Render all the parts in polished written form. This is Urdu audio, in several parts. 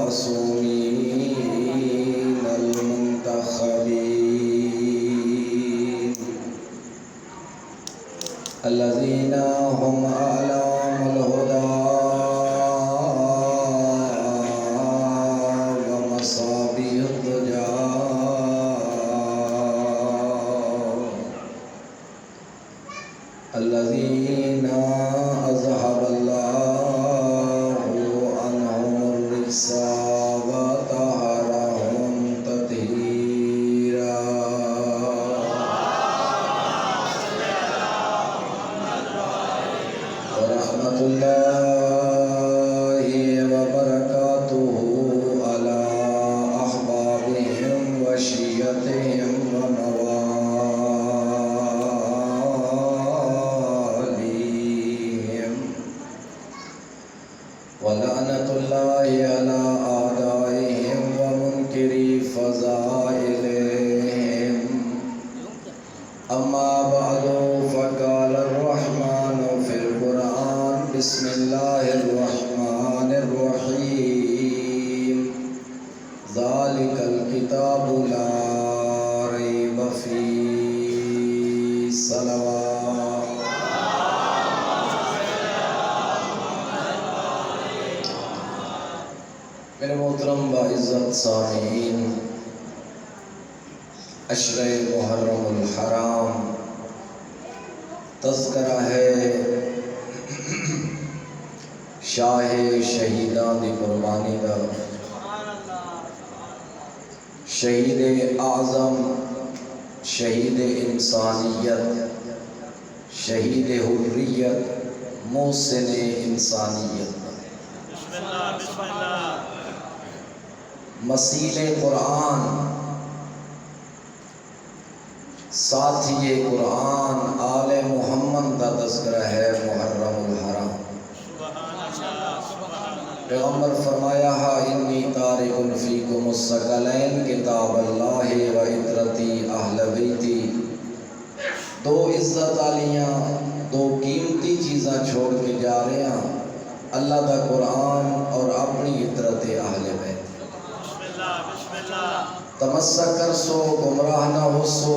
المعصومين المنتخبين الذين هم أعلام الهدى ومصابيح الضجى الذين أذهب الله عنهم الرجس وطهرهم تطهيرا ورحمة الله وبركاته على أحبابهم وشيعتهم ومواليهم ولعنة الله على أعدائهم ومنكري فضائلهم أما بعد فقال الرحمن في القرآن بسم الله الرحمن الرحيم ذلك الكتاب لا ريب فيه صلوات میرے محترم باعزت سامعین، عشرہ محرم الحرام تذکرہ ہے شاہ شہیدان دی قربانی دا، شہید اعظم، شہید انسانیت، شہید حریت، محسن انسانیت، مسیح قرآن، ساتھی قرآن، آل محمد کا تذکرہ ہے محرم الحرام۔ پیغمبر فرمایا ہے انی تارک فیکم الثقلین کتاب اللہ و عطرتی اہل بیتی، دو عزت والیاں، دو قیمتی چیزاں چھوڑ کے جا رہے ہیں، اللہ کا قرآن اور اپنی عطرت اہل بیت۔ تمسک کر سو، گمراہ نہ ہو سو،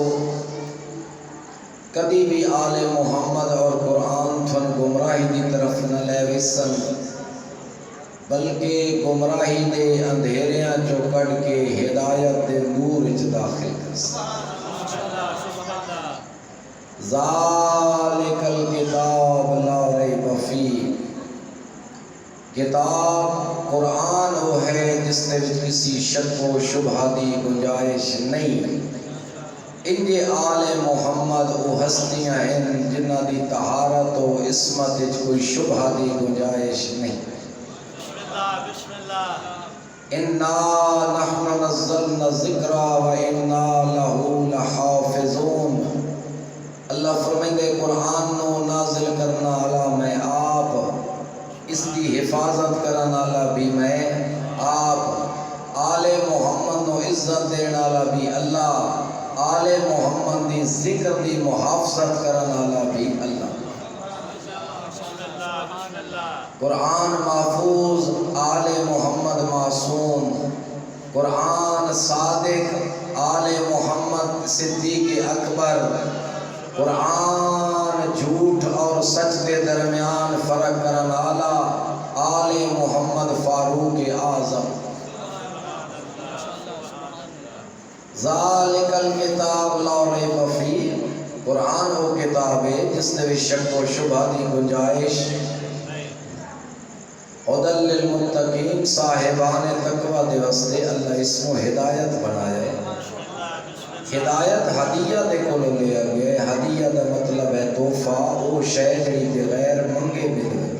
کبھی بھی آل محمد اور قرآن تھن گمراہی دی طرف نہ لے وسن، بلکہ گمراہی دے اندھیریاں چو کڑ کے ہدایت دے نور وچ داخل کر سن۔ ذالک الکتاب لا ریب فیہ، کتاب قرآن وہ ہے جس نے کسی شک و شبہ دی گنجائش نہیں۔ انجے آل محمد وہ ہستیاں ہیں جنہ دی طہارت و عصمت وچ کوئی شبہ دی گنجائش نہیں۔ انا نحن نزلنا الذکر و انا لہ لحافظون، اللہ فرمائے قرآن نو نازل کرنا والا میں آپ، اس کی حفاظت کرنا والا بھی میں آپ، آل محمد نو عزت دینا والا بھی اللہ، آل محمد دی ذکر دی محافظت کرنا والا بھی اللہ۔ قرآن محفوظ، آل محمد معصوم، قرآن صادق، آل محمد صدیق اکبر، قرآن جھوٹ اور سچ کے درمیان فرق کرنا والا آل محمد فاروق اعظم۔ ذالک الکتاب لا ریب فیہ، قرآن وہ کتاب ہے جس نے بھی شک و شبہ دی گنجائش۔ ہدی للمتقین، صاحبان تقوی دے واسطے اللہ اس کو ہدایت بنایا ہے۔ ہدایت ہدیہ دے کولو لیا گیا، ہدیہ دا مطلب ہے تحفہ، وہ شے جڑی بغیر منگے مل گئی۔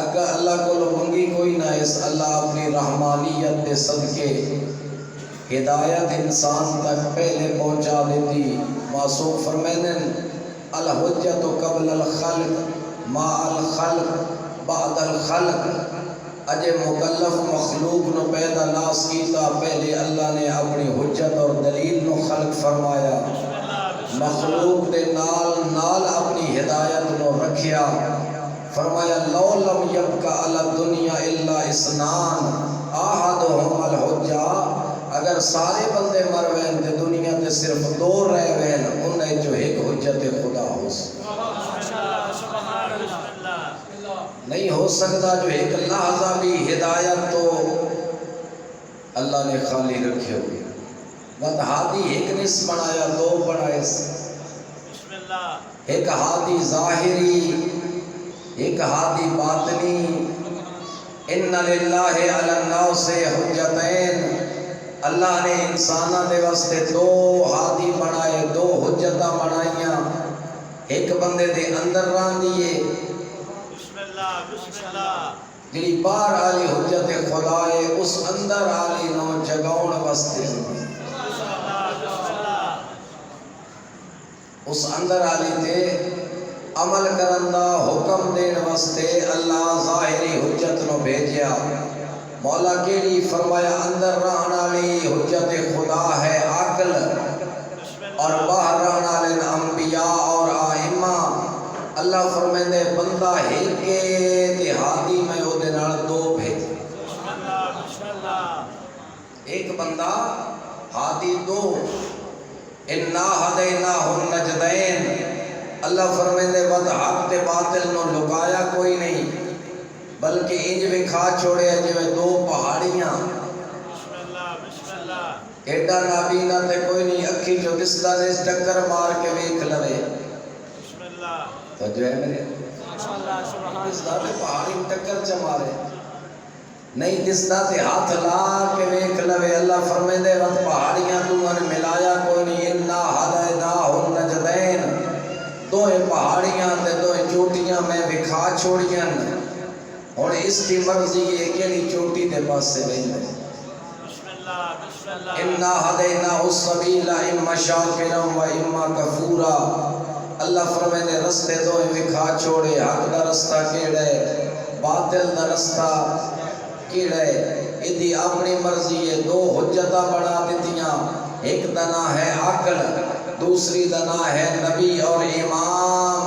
اگر اللہ کولو منگی کوئی نہ، اس اللہ اپنی رحمانیت دے صدقے ہدایت انسان تک پہلے پہنچا دیتی۔ معصوم فرمائیں الحجت قبل الخلق ما الخلق بعد الخلق، اجے مکلف مخلوق نو پیدا ناس کیتا، پہلے اللہ نے اپنی حجت اور دلیل نو خلق فرمایا، مخلوق دے نال نال اپنی ہدایت نو رکھیا۔ فرمایا لو لم یبقى علی الدنیا الا اثنان احدهم الحجہ، اگر سارے بندے مر وین تے دنیا تے صرف دو رہ وین، انہیں جو ایک حجت خدا ہو نہیں ہو سکتا، جو ایک لحظہ بھی ہدایت تو اللہ نے خالی رکھے ہوئے، بس ہادی ایک نس بنایا، دو بنائے، ایک ہادی ظاہری، ایک ہادی باطنی۔ ان للہ علی الناس حجتین، اللہ نے انسانہ دے واسطے دو ہادی بنائے، دو حجتاں بنائیاں، ایک بندے دے اندر رہن دیے جی باہر آلی حجت خدا ہے، اس اندر آلی نو جگاؤن واسطے، اس اندر آلی تے عمل کرندہ حکم دین واسطے اللہ ظاہری حجت نو بھیجیا۔ مولا کیڑی فرمایا اندر رہن والی حجت خدا ہے عقل، اور باہر رہن والے انبیاء اور ائمہ۔ اللہ فرمائے بندہ ایک کے ہادی میں او دے نال دو بھیج، ایک بندہ ہادی دو، انا ہدیناہ النجدین۔ اللہ فرمائے ود حق تے باطل نو لکایا کوئی نہیں، بلکہ انج وکھا چھوڑے جو دو پہاڑیاں، ایڈا نابینا تے کوئی نہیں، اکھی جو دستا نے ٹکر مار کے ویکھ لوے، تو جو ہے میرے دستا تے پہاڑی ٹکر چ مارے، نہیں دستا تے ہاتھ لا کے ویکھ لوے۔ اللہ فرمائے ود پہاڑیاں تو نے ملایا کوئی نہیں، انا ہدیناہ النجدین، دو پہاڑیاں تے دو چوٹیاں میں وکھا چھوڑیاں، اور اس کی مرضی ہے کہ چوٹی دے پاس سے ویندے۔ انا ہدیناہ السبیل اما شاکرا و اما کفورا۔ اللہ فرمائے رستے دو وکھا چھوڑے، حق دا رستہ کیڑا ہے، باطل دا رستہ کیڑا ہے، ادھی اپنی مرضی ہے۔ دو حجتاں بنا دیتیاں، ایک دا نام ہے عقل، دوسری دا نام ہے نبی اور امام۔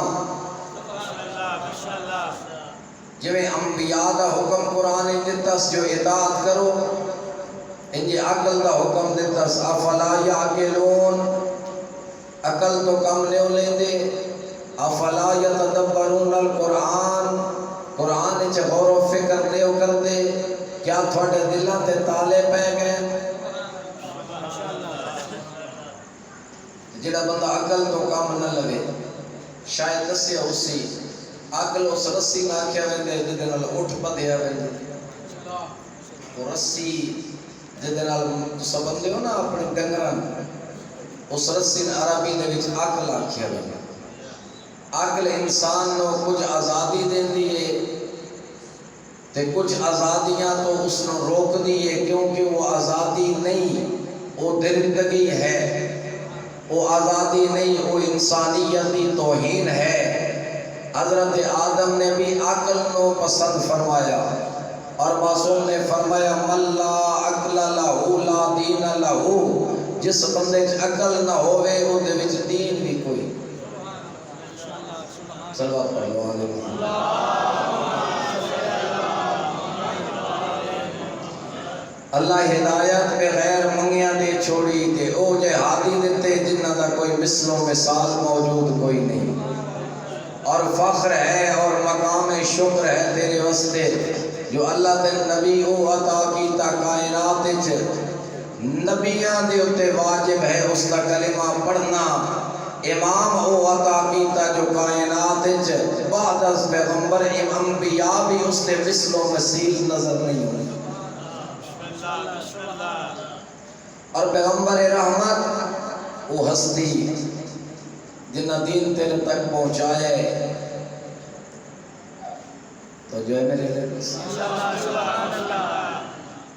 جو انبیاء دا حکم قرآن دیتا جو اطاعت کرو، انجی عقل دا حکم دیتا افلا یعقلون، عقل تو کم لیو لیں دے، افلا یتدبرون القرآن، قرآن چھ غور و فکر لیو کر دے، کیا تھوڑے دلوں تے تالے پہ گئے؟ جڑا بندہ عقل تو کم نہ لگے، شاید دسیا اسی عقل اس رسی نہ کیا ویندے جدے نال اٹھ بدھیا ویندے، وہ رسی جدے نال تساں بندے ہو نا اپنے ڈنگراں، اس رسی عربی دے وچ عقل آکھیا ویندے۔ عقل انسان نو کچھ آزادی دیندی ہے تے کچھ آزادیاں تو اس نو روک دی ہے، کیونکہ وہ آزادی نہیں، وہ درندگی ہے، وہ آزادی نہیں، وہ انسانیت کی توہین ہے۔ حضرت آدم نے بھی عقل نو پسند فرمایا، اور معصوم نے فرمایا من لا عقل لہو لا دین لہو، جس بندے چ عقل نہ ہوئے او دے وچ دین بھی کوئی۔ صلوات پڑھو علیہ اللہ ہدایت پہ غیر منگیاں دے چھوڑی تے او جے ہادی دیتے جنہ دا کوئی مثل و مثال موجود کوئی نہیں، اور فخر ہے اور مقام شکر ہے تیرے واسطے جو اللہ تے نبی او عطا کیتا کائنات وچ، نبیاں دے اتے واجب ہے اس کا کلمہ پڑھنا، امام او عطا کیتا جو کائنات وچ بعد از پیغمبر انبیاء بھی اس تے مثل و مثیل نظر نہیں ہوئی، اور پیغمبر رحمت وہ ہستی جنہ دین تیرے تک پہنچائے، تو جو ہے میرے لئے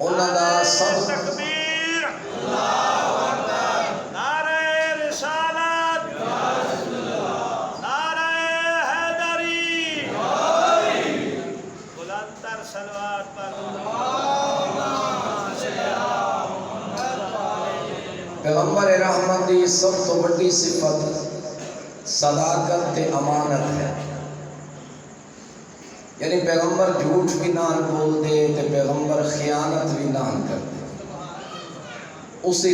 انہاں دا سب تکبیر، اللہ اکبر، نعرہ رسالت، نعرہ حیدری، بلندتر صلوات پر پیغمبر رحمت دی سب تو بڑی صفت صداقت تے امانت ہے۔ یعنی پیغمبر جھوٹ بھی نہ بول دے تو پیغمبر خیانت بھی نہ کر دے. اسی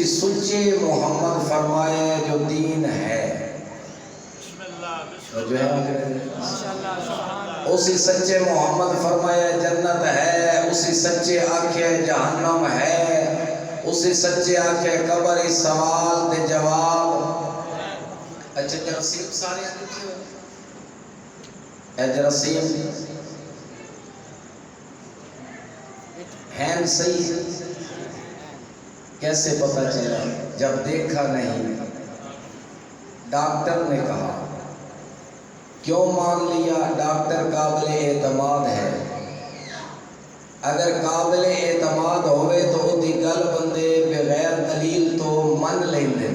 سچے محمد فرمائے جو دین ہے جو ہے اسی سچے محمد فرمائے جنت ہے، اسی سچے آکھے جہنم ہے، اسی سچے آکھے قبر سوال دے جواب. اچھا جراثیم سارے آتے ہو اے جراثیم ہیں صحیح کیسے پتہ چلا؟ جب دیکھا نہیں. ڈاکٹر نے کہا کیوں مان لیا؟ ڈاکٹر قابل اعتماد ہے. اگر قابل اعتماد ہوئے تو دی گل بندے بغیر دلیل تو من لیں دے.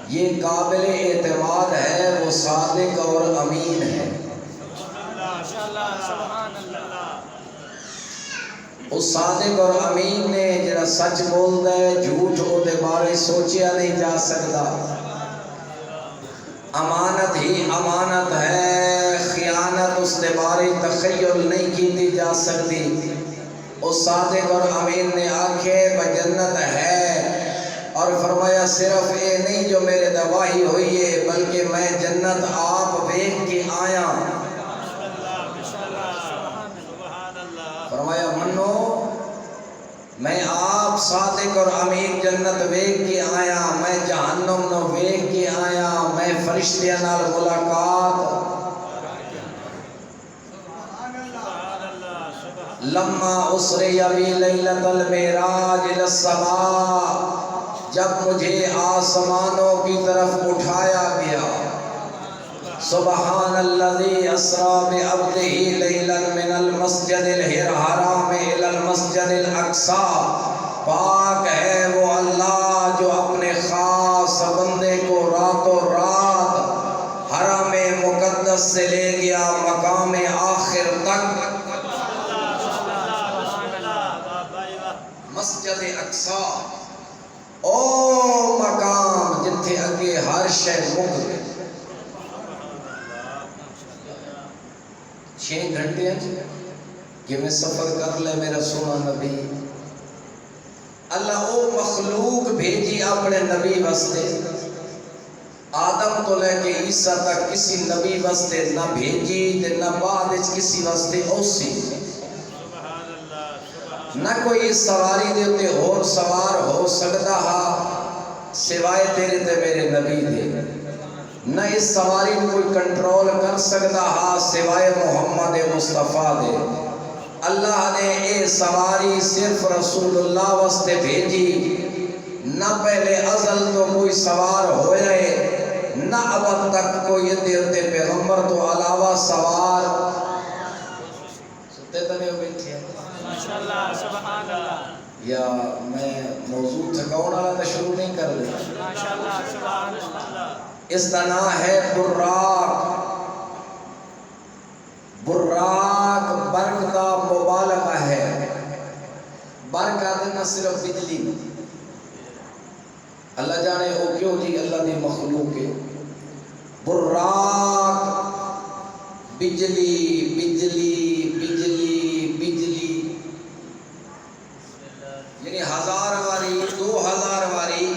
یہ قابل اعتماد ہے، وہ صادق اور امین ہے. اس صادق اور امین نے جڑا سچ بولدا ہے، جھوٹ او دے بارے سوچیا نہیں جا سکتا. امانت ہی امانت ہے، خیانت اس دے بارے تخیل نہیں کی جا سکتی. اس صادق اور امین نے آنکھیں بجنت ہے اور فرمایا صرف اے نہیں جو میرے دواہی ہوئی ہے بلکہ میں جنت آپ دیکھ کے آیا. فرمایا منو میں آپ صادق اور امین جنت ویکھ کے آیا، میں جہنم نو ویکھ کے آیا، میں فرشتیاں نال ملاقات. لما اسری بی لیلۃ المعراج الی السماء، جب مجھے آسمانوں کی طرف اٹھایا گیا. سبحان الذی اسری بعبدہ لیلا من المسجد الحرام الی المسجد الاقصی، پاک ہے وہ اللہ جو اپنے خاص بندے کو راتوں رات حرم مقدس سے لے گیا مقام آخر تک. مسجد اقصی او مقام جتھے اگے ہر شے مک گئی. 6 گھنٹے کہ میں سفر کر لے میرا سونا نبی. اللہ او مخلوق بھیجی اپنے نبی واسطے. آدم تو لے کے عیسیٰ تک کسی نبی واسطے نہ بھیجی تے نہ بعد کسی واسطے اوسی. نہ کوئی سواری دے تے اور سوار ہو سکتا ہا سوائے تیرے تے میرے نبی دے. نہ اس سواری کو کوئی کنٹرول کر سکتا ہا سوائے محمد مصطفیٰ دے. اللہ نے اے سواری صرف رسول اللہ واسطے بھیجی. نہ پہلے ازل تو کوئی سوار ہوئے نہ اب تک کوئی تے پیغمبر تو علاوہ سوار. ستے تو نہیں ہو بیٹھے ماشاءاللہ سبحان اللہ. یا میں موضوع تھکاؤن والا تو شروع نہیں کر دیا. ماشاءاللہ سبحان اللہ. اس کا نام ہے براق. براق برق کا مبالغہ ہے. برق آتے نہ صرف بجلی. اللہ جانے وہ کیوں جی اللہ دی مخلوق ہے. براق بجلی بجلی بجلی بجلی یعنی 1000 واری 2000 واری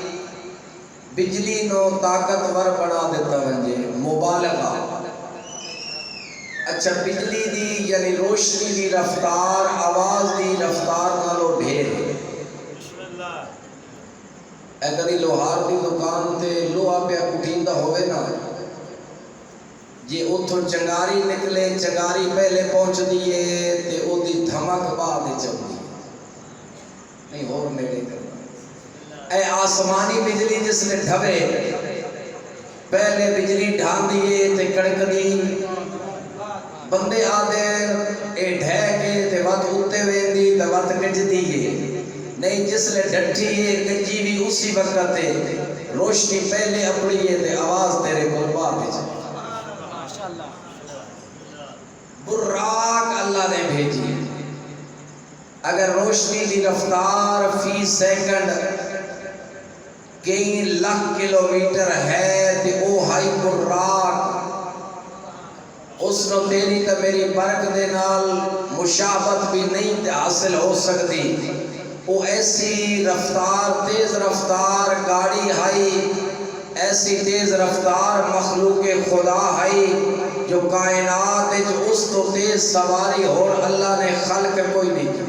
بجلی نو طاقتور بنا دیتا ونجے. مبالغہ. اچھا بجلی دی یعنی روشنی دی رفتار آواز دی رفتار نالو ڈھیر. اے کدی لوہار دی دکان تے لوہا پیا کٹیندا ہوئے نا جی اتھوں چنگاری نکلے چنگاری پہلے پہنچ دیئے تے او دی دھمک بعد چلدی نہیں اور نیڑے کرنا. اے آسمانی بجلی جس نے ڈھوے پہلے بجلی ڈھان دیئے تے کڑک دی بندے آدھے اے ڈھے کے تے وقت اتے ویندی تے وقت گج دیئے نہیں. جس نے ڈٹھی ہے گجی بھی اسی وقت ہے. روشنی پہلے اپنی ہے تے آواز تیرے کو بعد ہے. براق اللہ نے بھیجی. اگر روشنی دی رفتار فی سیکنڈ کئی لاکھ کلومیٹر ہے تے او ہائی براق اس نو تیری تے میری برک دے نال مشابہت بھی نہیں تے حاصل ہو سکتی. وہ ایسی رفتار تیز رفتار گاڑی ہائی، ایسی تیز رفتار مخلوق خدا ہائی جو کائنات اس تو تیز سواری اور اللہ نے خلق کوئی نہیں کی.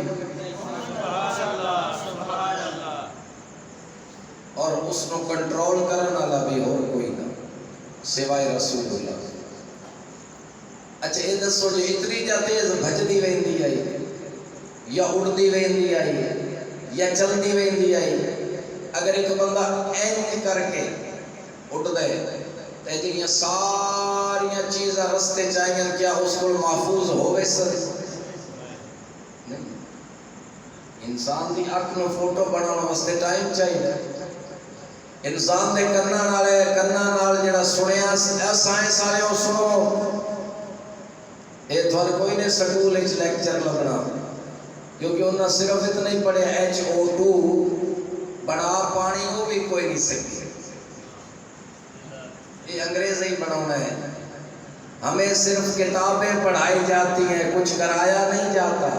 اور اس نو کنٹرول کرنے والا بھی اور کوئی نہ سوائے رسول اللہ. اچھا یہ دسو جو اتنی جا تیز بھجدی ویندی آئی یا اڑدی ویندی آئی یا چلدی ویندی آئی، اگر ایک بندہ اینج کر کے اٹھ دے تے جڑیاں ساریاں چیزاں رستے چاہیے کیا اس کو محفوظ ہوے سر؟ نہیں. انسان دی اکھ نو فوٹو بنانے واسطے ٹائم چاہیے. انسان دے کنا نال جڑا سنیا سائنس والے او سنو، اے تھوڑے کوئی نے سکول وچ لیکچر لگنا، کیونکہ انہاں صرف اتنا ہی پڑھیا HO2 بنا پانی وہ بھی کوئی نہیں سکتی. یہ انگریز ہی بنانا ہے. ہمیں صرف کتابیں پڑھائی جاتی ہیں، کچھ کرایا نہیں جاتا.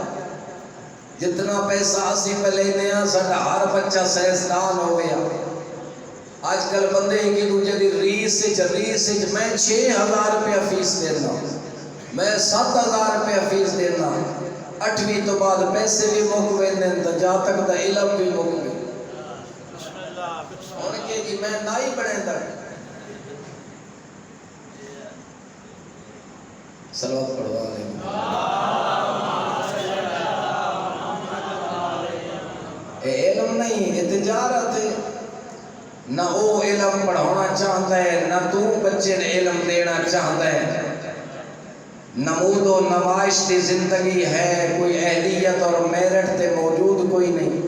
جتنا پیسہ اسی پہ لینے ہیں ساڈا ہر بچہ سائنسدان ہو گیا. آج کل بندے ایک دوجے دی ریس میں 6,000 روپیہ فیس دینا، میں 7,000 روپیہ فیس دینا. 8ویں تو بعد پیسے بھی مک ویندے تے جا تک دا علم بھی مک وے. ہن کہ جی میں نائی بنے دا صلوات پڑھوا لیں. اے علم نہیں، یہ تجارت ہے. نہ وہ علم پڑھانا چاہتا ہے نہ تو بچے نے علم دینا چاہتا ہے. نمود و نمائش کی زندگی ہے، کوئی اہلیت اور میرٹ تے موجود کوئی نہیں.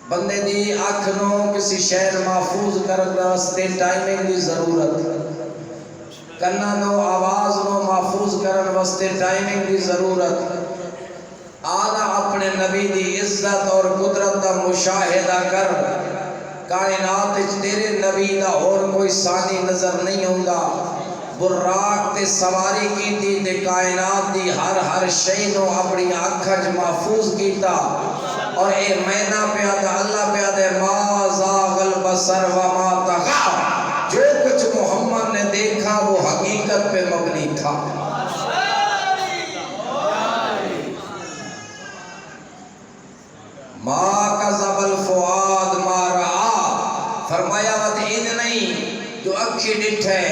بندے دی اکھ نو کسی شہر محفوظ کرنے واسطے ٹائمنگ دی ضرورت، کنا نو آواز نو محفوظ کرنے واسطے ٹائمنگ دی ضرورت. آنا اپنے نبی دی عزت اور قدرت دا مشاہدہ کر. کائنات تیرے نبی دا اور کوئی ثانی نظر نہیں ہوندا. براق تے سواری کیتی تے کائنات دی ہر شے نو اپنی اکھاں وچ محفوظ کیتا. اور اے مینا پیا تے اللہ پیا دے ما زاغ البصر وما طغى، جو کچھ محمد نے دیکھا وہ حقیقت پہ مبنی تھا. ما کذب الفؤاد ما رأى، فرمایا وہ ان نہیں جو اکھی ڈٹھے،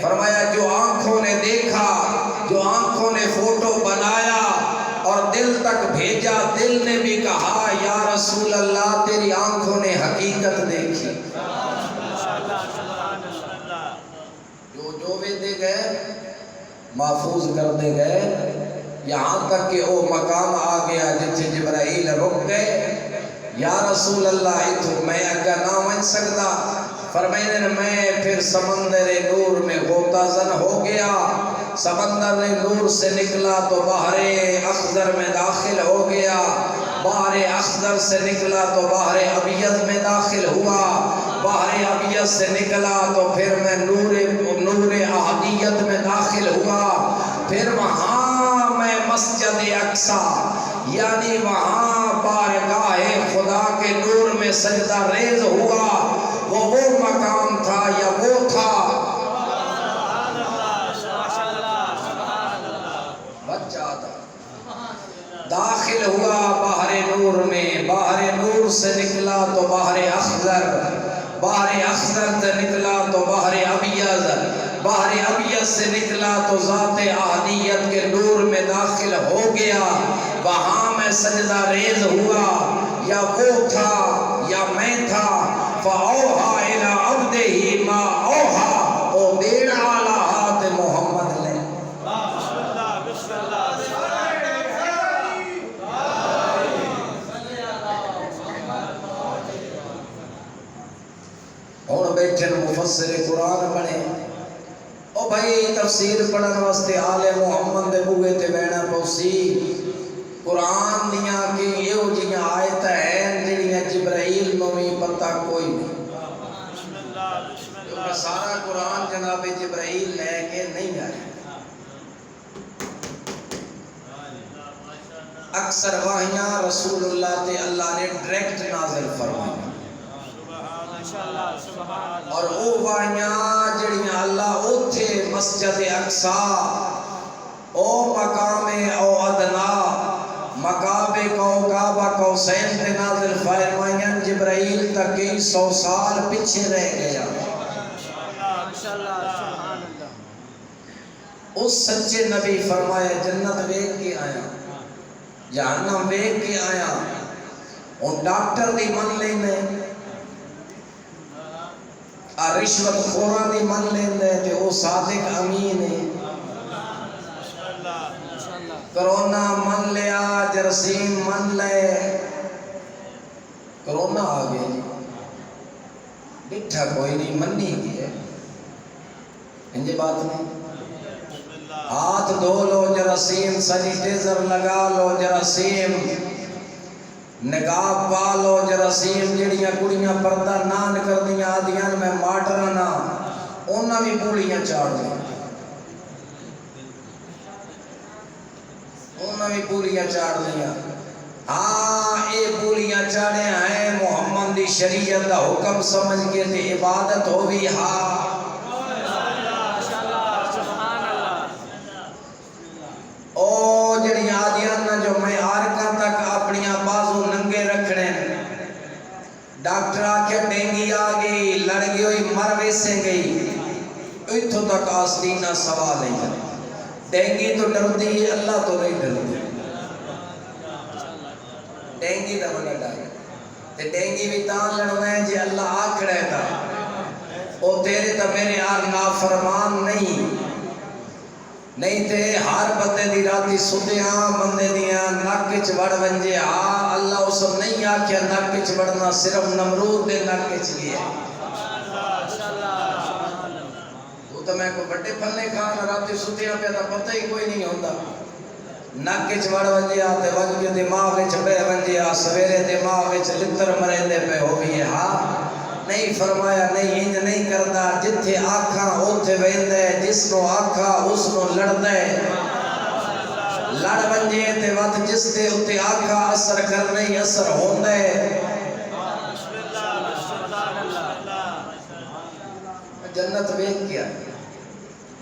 فرمایا جو آنکھوں نے دیکھا، جو آنکھوں نے فوٹو بنایا اور دل تک بھیجا. دل نے بھی کہا یا رسول اللہ تیری آنکھوں نے حقیقت دیکھی. جو بھی دے گئے محفوظ کر دے گئے، یہاں تک کہ وہ مقام آ گیا جتھے جبرائیل رک گئے. یا رسول اللہ اتھو میں اگا نہ من سکتا. فرمائنے میں پھر سمندر نور میں غوطہ زن ہو گیا. سمندر نور سے نکلا تو بحر اخضر میں داخل ہو گیا. بحر اخضر سے نکلا تو بحر ابیض میں داخل ہوا. بحر ابیض سے نکلا تو پھر میں نور احدیت میں داخل ہوا. پھر وہاں میں مسجد اقصی یعنی وہاں بارگاہ خدا کے نور میں سجدہ ریز ہوا. وہ مقام تھا یا وہ تھا بچہ تھا. داخل ہوا بحر نور میں، بحر نور سے نکلا تو بحر اخضر، بحر اخضر سے نکلا تو بحر ابیض، بحر ابیض سے نکلا تو ذات احدیت کے نور میں داخل ہو گیا. وہاں میں سجدہ ریز ہوا. یا وہ تھا یا میں تھا. فَأَوْحَا إِلَىٰ عَبْدِهِ مَا أَوْحَا، او دین آلہ ہاتھ محمد لے. اور بیٹھے مفسر قرآن بنے. او بھائی تفسیر پڑھن واسطے آل محمد دے بوئے تے بیٹھنا پوسی. قرآن دیاں کہ یہ جیاں آیت ہیں جڑیاں جبرائیل نو بھی پتہ کوئی نہیں، کیونکہ سارا قرآن جناب جبرائیل اکثر وحیاں رسول اللہ تے اللہ نے ڈائریکٹ نازل فرمائی ماشاءاللہ سبحان اللہ اور او وحیاں جڑیاں اللہ اوتھے مسجد اقصی او مقام او ادنا مقام کعبہ قوسین تے نازل فرمائیں جبرائیل تک 100 سال پیچھے رہ گیا ماشاءاللہ سبحان اللہ اس سچے نبی فرمایا جنت دیکھ کے آیا جہنم دیکھ کے آیا اور ڈاکٹر دی من لینے اور رشوت خوراں دی من لینے تے او صادق امین ہے کرونا من لیا جرسیم من لے کرونا آگئے بٹھا کوئی نہیں منی کی ہے انجھے بات نہیں ہاتھ دھو لو جراثیم سینیٹائزر لگا لو جراثیم نقاب پا لو جراثیم جڑیاں کڑیاں پردہ نان کر دیاں آدیاں میں ماٹرنا انہاں بھی پولیاں چاڑ دیں انہاں بھی پولیاں چاڑ دیا ہاں اے پولیاں چاڑے ہیں محمد دی شریعت دا حکم سمجھ کے تے عبادت ہوئی ہاں جڑی آدیاں جو میں آرکاں تک اپنیاں بازو ننگے رکھنے ڈاکٹر آکے ڈینگی آگئی لڑ گئی ہوئی مر ویسے گئی اتھو تک آستینہ سوال ہے ڈینگی تو ڈر دی اللہ تو نہیں ڈر دی ڈینگی دا بنا ڈر تے ڈینگی بھی تاں لڑنا ہے جی اللہ آکھڑے تا او تیرے تا میرے آر نافرمان نہیں تے ہر بندے دی راتی سدیاں بندے دیاں ناکچ وڑ ونجے اللہ اس نہیں آکھیا ناکچ وڑنا صرف نمرود دے ناکچ گیا تو میں کو بڑے پھلنے کھانا راتی سدیاں پہ تا پتہ ہی کوئی نہیں ہوندہ ناکچ وڑ ونجے تے ونجے دماغ وچ بے ونجے سویرے دماغ وچ لتر مرے پہ ہو گئی نہیں فرمایا نہیں انج نہیں کردا جتھے آکھاں اوتھے ویندے جس نو آکھاں اس نو لڑدے لڑ ونجے تے وقت جس تے اوتے آکھاں اثر کر نہیں اثر ہوندے جنت ویکھ کیا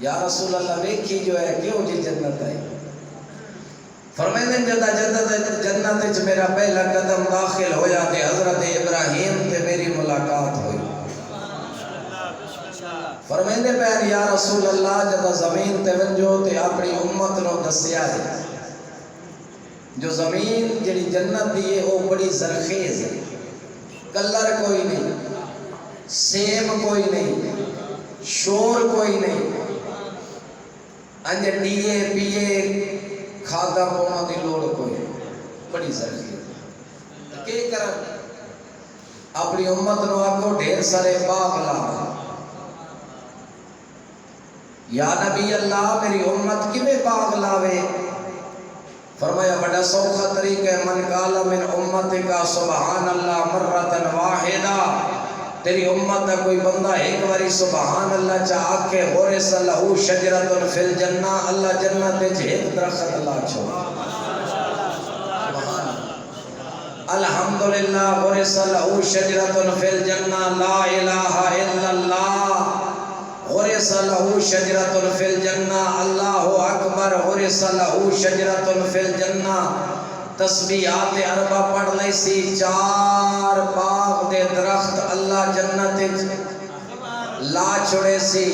یا رسول اللہ ویکھی جو ہے کیوں جی جنت ہے فرمائیں جنت وچ میرا پہلا قدم داخل ہویا تے حضرت ابراہیم تے میری ملاقات ہوئی فرمائیں پہن یا رسول اللہ جدہ زمین تے ونجو تے اپنی امت نو دسیا ہے جو زمین جڑی جنت دی ہے وہ بڑی زرخیز ہے کلر کوئی نہیں سیم کوئی نہیں شور کوئی نہیں انجے ڈیے پیے کھادا پونا دی لوڑ کوئی بڑی ضروری ہے کہ کرم اپنی امت نو آکو ڈھیر سارے باغ لاؤ یا نبی اللہ میری امت کیویں باغ لاوے فرمایا بڑا سوکھا طریقہ من قال من امت کا سبحان اللہ مرتن واحدہ تیری امت کا کوئی بندہ ایک باری سبحان اللہ چاہ کے غورس لہو شجرت فی الجنہ اللہ جنت ایک درخت لا چھو الحمدللہ غورس لہو شجرت فی الجنہ لا الہ الا اللہ غورس لہو شجرت فی الجنہ اللہ اکبر غورس لہو شجرت فی الجنہ تسبیحات اربع پڑھ لئی سی 4 باغ دے درخت اللہ جنت لا چھوڑے سی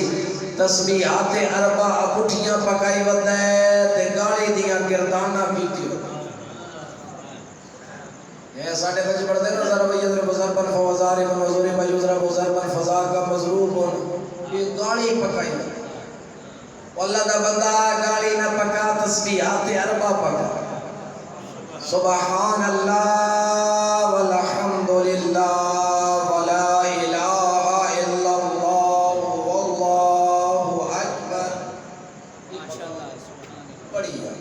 تسبیحات اربع اپٹھیاں پکائی ودے تے گاڑی دیاں گردانہ پیتی یہ ساڑھے بچ پڑھتے ہیں ذرا بیدر بزربن فوزار من وزور میوزر بزربن فضا کا مضروب یہ گاڑی پکائی واللہ دا بندہ گاڑی نہ پکا تسبیحات اربع پکا سبحان اللہ والحمدللہ ولا الہ الا اللہ واللہ اکبر بڑھیا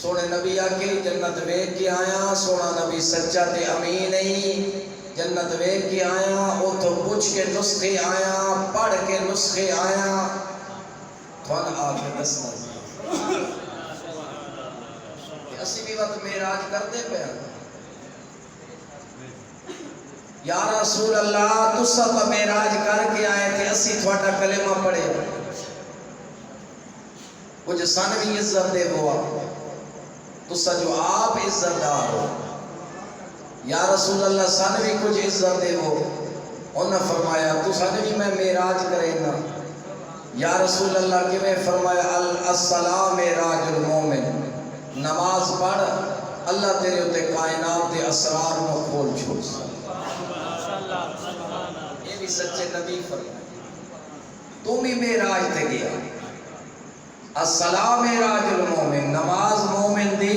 سونے نبی آکے جنت ویکھ کے آیا سونا نبی سچا تے امین نہیں جنت ویکھ کے آیا اتھو پوچھ کے نسخے آیا پڑھ کے نسخے آیا تھوان آگے دسنا اسی بھی وقت معراج کرتے پہ یا رسول اللہ تسا تو معراج کر کے آئے تھے اسی تھوڑا کلمہ پڑھے کچھ سن بھی عزت دے ہوا تسا جو آپ عزت دار ہو یا رسول اللہ سن بھی کچھ عزت دے ہو انہوں فرمایا تسا نے بھی میں معراج کرے نا یا رسول اللہ کی میں فرمایا السلام معراج المومن نماز پڑھ اللہ تیرے ہوتے کائنات دے اسرار میں کھول چھوڑ یہ بھی سچے نبی فرمایا تم بھی معراج تے گیا السلام معراج المومن نماز مومن دی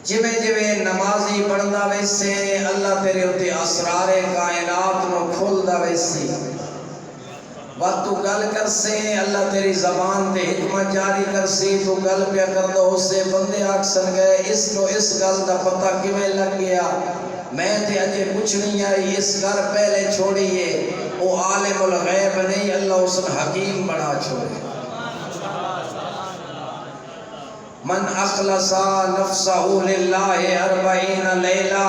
جویں جویں نمازی پڑھدا ویسے اللہ تیرے ہوتے اسرار کائنات میں کھولدا ویسے وقت تو گل کر سے اللہ تیری زبان تے حکمت جاری کر سی تو گل پیا کر دو اس سے بندے آکسن گئے اس کو اس گل دا پتہ کیویں لگ گیا میں تے اجے کچھ نہیں آئی اس گھر پہلے چھوڑیے او عالم الغیب نہیں اللہ اس حکیم بنا چھوڑے من اخلص نفسہ للہ 40 لیلہ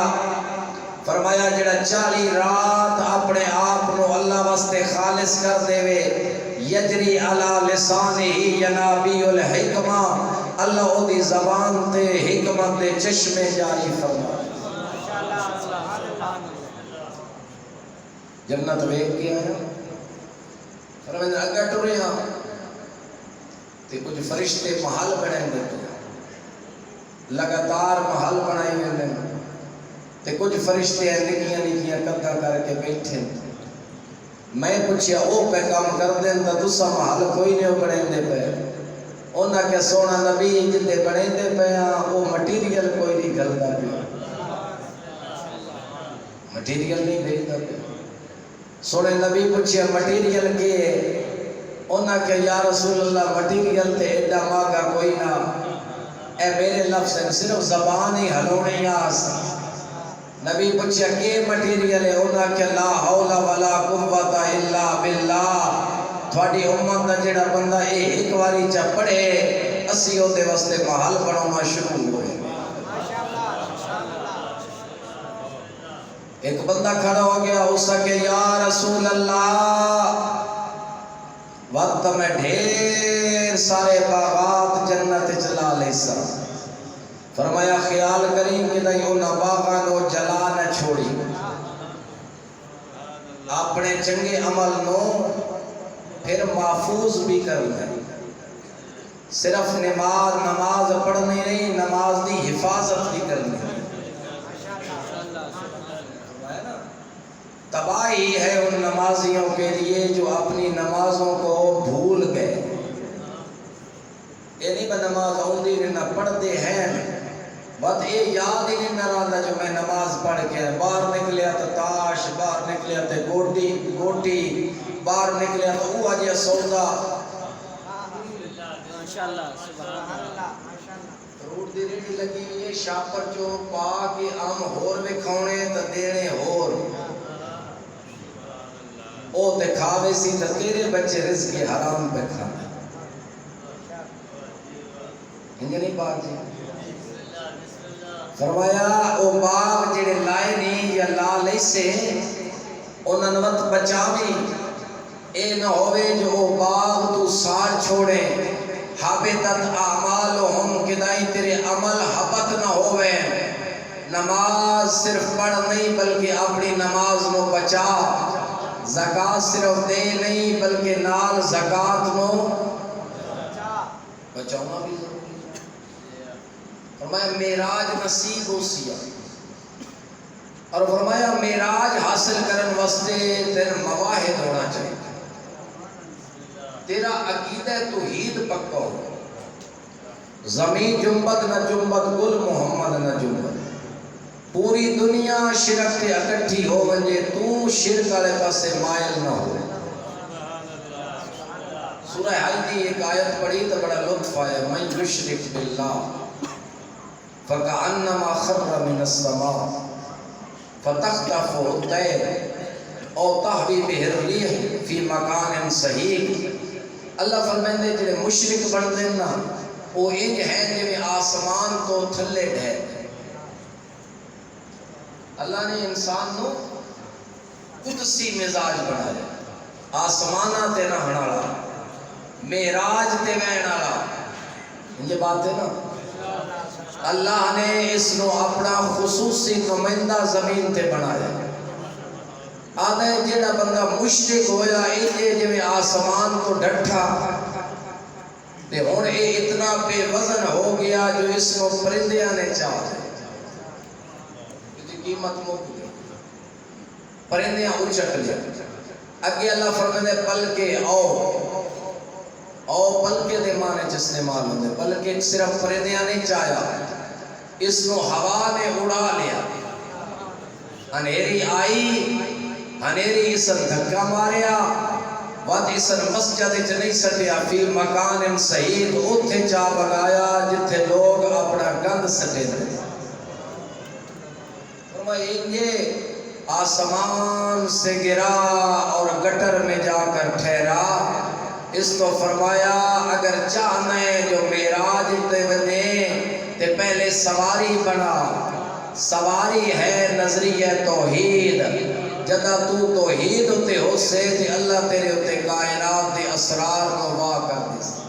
فرمایا جڑا 40 رات اپنے آپ نو اللہ واسطے خالص کر دے وے یجری علی لسانہ ینابی الحکمہ اللہ او دی زبان تے حکمت دے چشمے جاری فرما جنت ویکھ کے آیا فرمایا اگر ٹرے ہاں تے کچھ فرشتے محل بنے دے لگاتار محل بنائے ہوئے تے کچھ فرشتے ہیں نکیاں نکیاں قدہ کر کے بیٹھے میں پوچھیا او پہ کام کر دیں تا دوسرا محل کوئی نہیں بنے دے پہ انہاں کہ سونا نبی جدے بنے دے پہ وہ مٹیریل کوئی نہیں گلدا پہ مٹیریل نہیں بھیجدا پہ سونے نبی پوچھیا مٹیریل کے انہاں کہ یا رسول اللہ مٹیریل تے ایڈا ماگا کوئی نہ اے میرے لفظ ہیں صرف زبان ہی ہلونے آس نبی پوچھا کہ مٹیریل ہے انہاں کہ لا حول ولا قوت الا باللہ تھوڑی امت دا جڑا بندہ اے ایک واری چا پڑھے اسی او دے واسطے محل بنانا شروع ہوئے ایک بندہ کھڑا ہو گیا اس کہ یا رسول اللہ وقت میں ڈھیر سارے باغات جنت چلا لے سا فرمایا خیال کریں کہ نہیں انہاں باغاں نو جلا نہ چھوڑی اپنے چنگے عمل نو پھر محفوظ بھی کرنا صرف نماز پڑھنی نہیں نماز دی حفاظت بھی کرنی تباہی ہے ان نمازیوں کے لیے جو اپنی نمازوں کو بھول گئے یہ نہیں میں نماز آؤندی نہ پڑھتے ہیں بات یہ یاد ہی نہیں نہ رہا جو میں نماز پڑھ کے باہر نکلیا تو تاش باہر نکلیا تو گوٹی باہر نکلیا تو وہ آجیا سودا ماشاءاللہ سبحان اللہ روٹ دی ریڈی لگی ہوئی ہے شاپر جو پا کے آم ہور میں کھونے تو دینے ہور او تے کھاوے سی تو تیرے بچے رزق حرام پہ کھانا انجھے نہیں بات جی فرمایا او باغ جڑے لائے نہیں یا لا لئی سے انہاں نوت بچاوی اے نہ ہوئے جو او باغ تو سار چھوڑے حابتت اعمالہم کدائی تیرے عمل حبت نہ ہوئے نماز صرف پڑھ نہیں بلکہ اپنی نماز نو بچا زکاة صرف دے نہیں بلکہ نال زکاة نو بچاؤنا بھی ضروری ہے فرمایا معراج نصیب ہو سیا اور فرمایا معراج حاصل کرن واسطے تیرا مواہد ہونا چاہیے تیرا عقیدہ توحید پکا ہو زمین جنبت نہ جنبت گل محمد نہ جنبت پوری دنیا شرک تے اکٹھی ہو ونجے تو شرک والے پاسے مائل نہ ہو سورہ حج ایک آیت پڑھی تو بڑا لطف آیا من یشرک باللہ فکأنما خر من السماء فتخطفه الطیر او تهوی به الريح فی مکان صحیح اللہ فرمائندے جڑے مشرک بن دے نا وہ انج ہے جویں آسمان تو تھلے ڈھے اللہ نے انسان نو قدسی مزاج بنایا آسمانہ تے رہن والا معراج تے وہن والا یہ بات ہے نا اللہ نے اس نو اپنا خصوصی نمائندہ زمین تے بنایا آدھے جیڑا بندہ مشرک ہویا انجے جویں آسمان تو ڈٹھا تے ہن اے اتنا بے وزن ہو گیا جو اس کو پرندیاں نے چاہ قیمت مک گئی پرندیاں اچک لیا اگے اللہ فرماتے پلکے او پلکے دے معنی چ استعمال ہوندے پلکے صرف پرندیاں نہیں چاہیا اس نو ہوا نے اڑا لیا انھیری آئی انھیری اسن دھکا ماریا وقت اسن مسجد وچ نہیں سٹیا فی مکان صحیح اوتھے جا بگایا جتھے لوگ اپنا گند سٹے دے یہ آسمان سے گرا اور گٹر میں جا کر ٹھہرا اس کو فرمایا اگر چاہنا ہے جو معراج تے ونے تے پہلے سواری بنا سواری ہے نظریہ توحید جدا تو توحید ہوتے ہو سے تے اللہ تیرے ہوتے کائنات دے اسرار کو واہ کر دے